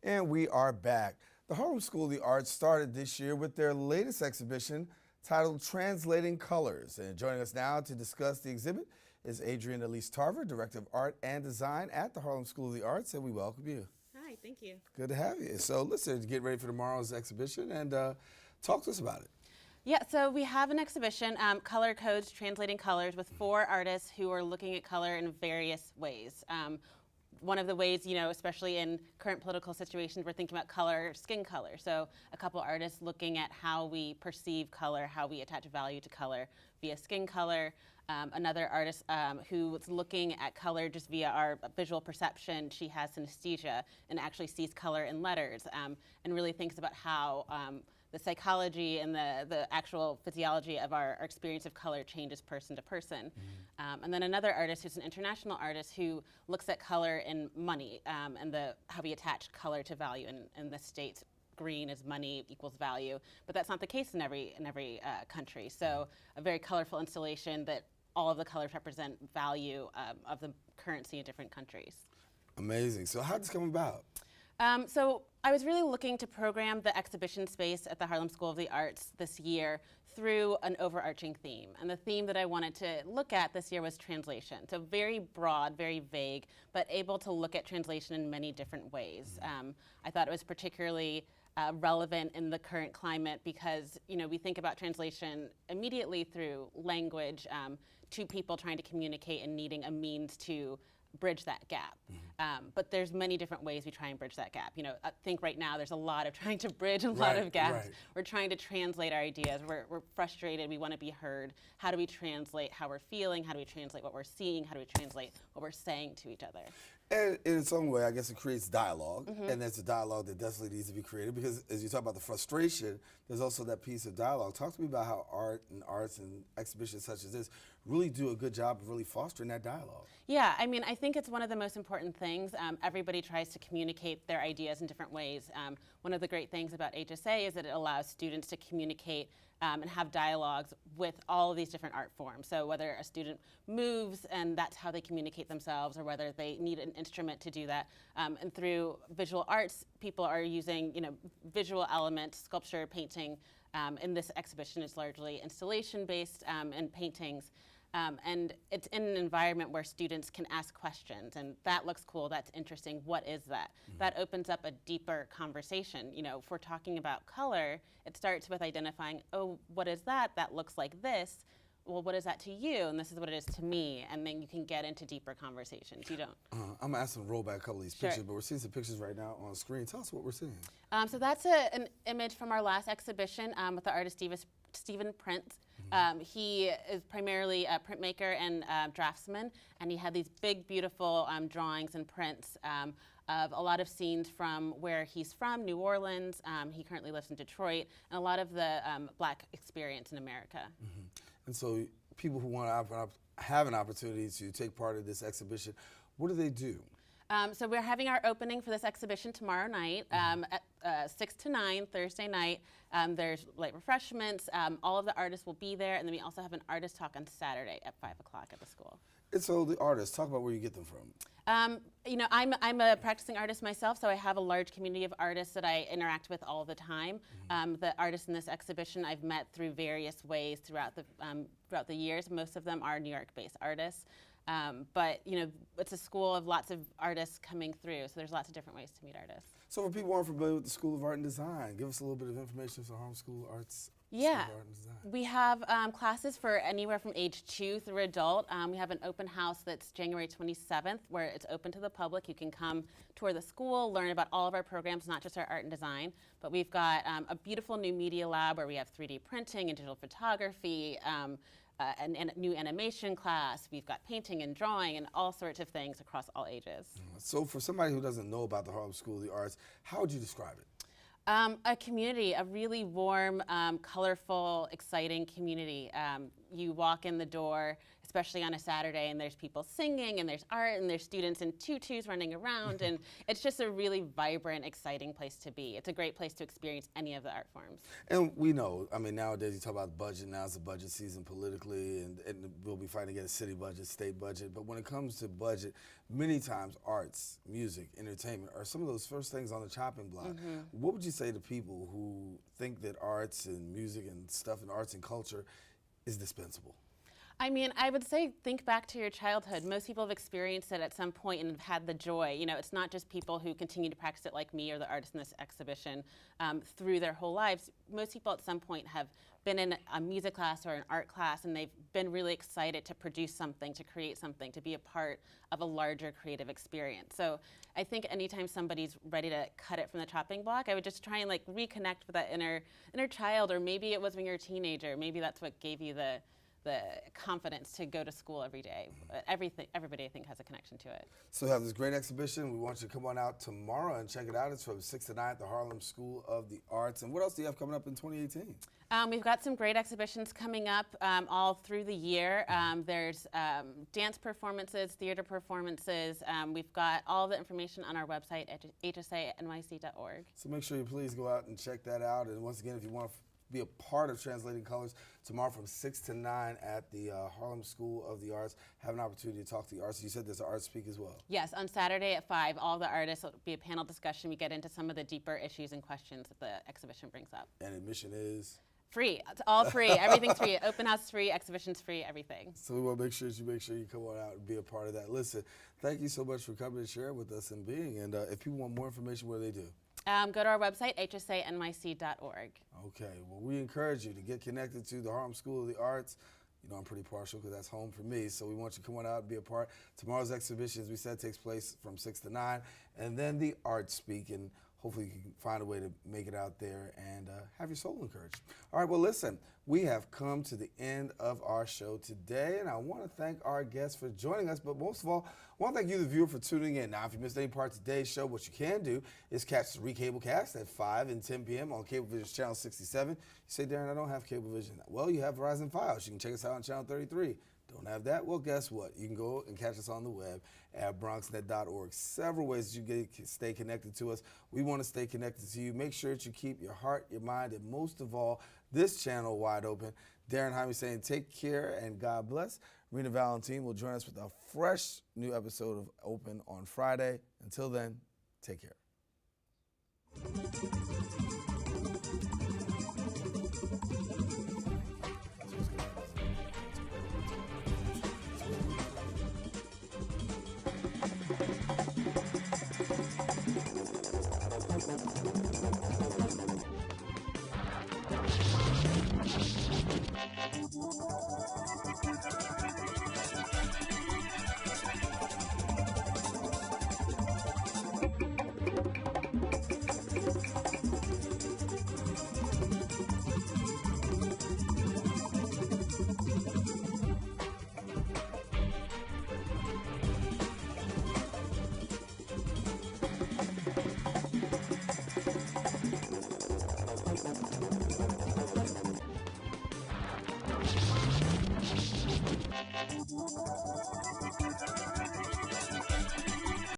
And we are back. The Harlem School of the Arts started this year with their latest exhibition titled Translating Colors. And joining us now to discuss the exhibit is Adrienne Elise Tarver, Director of Art and Design at the Harlem School of the Arts, and we welcome you. Hi, thank you. Good to have you. So listen, get ready for tomorrow's exhibition and talk to us about it. Yeah, so we have an exhibition, Color Codes, Translating Colors, with 4 artists who are looking at color in various ways. One of the ways, especially in current political situations, we're thinking about color, skin color. So a couple artists looking at how we perceive color, how we attach value to color via skin color. Another artist who's looking at color just via our visual perception. She has synesthesia and actually sees color in letters and really thinks about how the psychology and the actual physiology of our experience of color changes person to person. And then another artist who's an international artist who looks at color in money and how we attach color to value. In the States, green is money equals value, but that's not the case in every country. So a very colorful installation that all of the colors represent value of the currency in different countries. Amazing. So how did this come about? So I was really looking to program the exhibition space at the Harlem School of the Arts this year through an overarching theme. And the theme that I wanted to look at this year was translation. So very broad, very vague, but able to look at translation in many different ways. I thought it was particularly relevant in the current climate because we think about translation immediately through language, two people trying to communicate and needing a means to bridge that gap. But there's many different ways we try and bridge that gap. I think right now there's a lot of trying to bridge a lot of gaps. Right. We're trying to translate our ideas. We're frustrated. We want to be heard. How do we translate how we're feeling? How do we translate what we're seeing? How do we translate what we're saying to each other? And in its own way, I guess it creates dialogue, and that's a dialogue that definitely needs to be created because as you talk about the frustration, there's also that piece of dialogue. Talk to me about how art and arts and exhibitions such as this really do a good job of really fostering that dialogue. Yeah, I think it's one of the most important things. Everybody tries to communicate their ideas in different ways. One of the great things about HSA is that it allows students to communicate and have dialogues with all of these different art forms. So whether a student moves and that's how they communicate themselves, or whether they need an instrument to do that. And through visual arts, people are using visual elements, sculpture, painting. In this exhibition, it's largely installation-based and paintings. And it's in an environment where students can ask questions, and that looks cool, that's interesting, what is that? That opens up a deeper conversation. If we're talking about color, it starts with identifying, oh, what is that? That looks like this. Well, what is that to you? And this is what it is to me. And then you can get into deeper conversations. You don't. I'm going to ask them to roll back a couple of these pictures, but we're seeing some pictures right now on screen. Tell us what we're seeing. So that's an image from our last exhibition with the artist Stephen Prince. He is primarily a printmaker and draftsman, and he had these big, beautiful drawings and prints of a lot of scenes from where he's from, New Orleans. He currently lives in Detroit, and a lot of the Black experience in America. And so people who want to have an opportunity to take part in this exhibition, what do they do? So we're having our opening for this exhibition tomorrow night at 6 to 9, Thursday night. There's light refreshments. All of the artists will be there. And then we also have an artist talk on Saturday at 5 o'clock at the school. And so the artists, talk about where you get them from. I'm a practicing artist myself, so I have a large community of artists that I interact with all the time. The artists in this exhibition I've met through various ways throughout the years. Most of them are New York-based artists. But it's a school of lots of artists coming through, so there's lots of different ways to meet artists. So for people who aren't familiar with the School of Art and Design, give us a little bit of information for Harlem School of Arts. Yeah, School of Art and Design. We have classes for anywhere from age 2 through adult. We have an open house that's January 27th where it's open to the public. You can come tour the school, learn about all of our programs, not just our art and design, but we've got a beautiful new media lab where we have 3D printing and digital photography, and a new animation class. We've got painting and drawing and all sorts of things across all ages. So for somebody who doesn't know about the Harlem School of the Arts, how would you describe it? A community, a really warm, colorful, exciting community. You walk in the door, especially on a Saturday, and there's people singing, and there's art, and there's students in tutus running around, and it's just a really vibrant, exciting place to be. It's a great place to experience any of the art forms. And we know, I mean, nowadays you talk about budget, now it's the budget season politically, and we'll be fighting to get a city budget, state budget, but when it comes to budget, many times arts, music, entertainment are some of those first things on the chopping block. What would you say to people who think that arts and music and stuff and arts and culture is dispensable? I mean, I would say think back to your childhood. Most people have experienced it at some point and have had the joy. You know, it's not just people who continue to practice it like me or the artists in this exhibition through their whole lives. Most people at some point have been in a music class or an art class, and they've been really excited to produce something, to create something, to be a part of a larger creative experience. So I think anytime somebody's ready to cut it from the chopping block, I would just try and like reconnect with that inner child, or maybe it was when you were a teenager. Maybe that's what gave you the confidence to go to school every day. Everybody, I think, has a connection to it. So we have this great exhibition. We want you to come on out tomorrow and check it out. It's from 6 to 9 at the Harlem School of the Arts. And what else do you have coming up in 2018? We've got some great exhibitions coming up all through the year. There's dance performances, theater performances. We've got all the information on our website at hsanyc.org. So make sure you please go out and check that out. And once again, if you want to be a part of Translating Colors, tomorrow from 6 to 9 at the Harlem School of the Arts. Have an opportunity to talk to the artists. You said there's an art speak as well. Yes, on Saturday at 5, all the artists, will be a panel discussion. We get into some of the deeper issues and questions that the exhibition brings up. And admission is? Free. It's all free. Everything's free. Open house free, exhibition's free, everything. So we want to make sure you come on out and be a part of that. Listen, thank you so much for coming and sharing with us and being. And if people want more information, what do they do? Go to our website, hsanyc.org. Okay, well, we encourage you to get connected to the Harlem School of the Arts. You know, I'm pretty partial because that's home for me, so we want you to come on out and be a part. Tomorrow's exhibition, as we said, takes place from 6 to 9, and then the art speak, and hopefully you can find a way to make it out there and have your soul encouraged. All right, well, listen, we have come to the end of our show today, and I want to thank our guests for joining us, but most of all, I want to thank you, the viewer, for tuning in. Now, if you missed any part of today's show, what you can do is catch the recablecast at 5 and 10 p.m. on Cablevision's Channel 67. You say, Darren, I don't have Cablevision. Well, you have Verizon Fios. You can check us out on Channel 33. Don't have that? Well, guess what? You can go and catch us on the web at BronxNet.org. Several ways you can stay connected to us. We want to stay connected to you. Make sure that you keep your heart, your mind, and most of all, this channel wide open. Darren Jaime saying take care and God bless. Rena Valentine will join us with a fresh new episode of Open on Friday. Until then, take care.